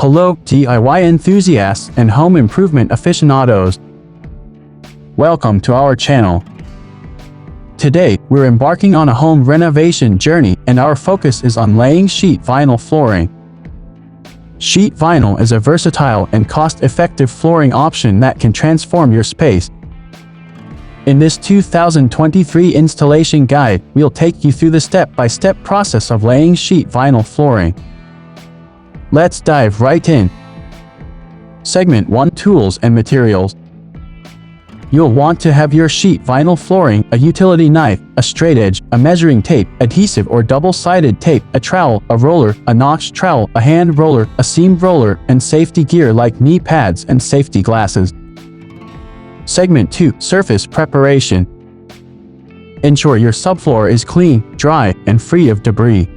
Hello, DIY enthusiasts and home improvement aficionados. Welcome to our channel. Today, we're embarking on a home renovation journey, and our focus is on laying sheet vinyl flooring. Sheet vinyl is a versatile and cost-effective flooring option that can transform your space. In this 2023 installation guide, we'll take you through the step-by-step process of laying sheet vinyl flooring. Let's dive right in. Segment 1: Tools and Materials. You'll want to have your sheet vinyl flooring, a utility knife, a straight edge, a measuring tape, adhesive or double-sided tape, a trowel, a roller, a notch trowel, a hand roller, a seam roller, and safety gear like knee pads and safety glasses. Segment 2: Surface Preparation. Ensure your subfloor is clean, dry, and free of debris.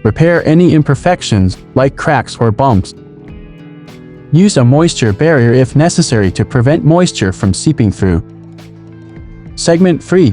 Repair any imperfections, like cracks or bumps. Use a moisture barrier if necessary to prevent moisture from seeping through. Segment 3: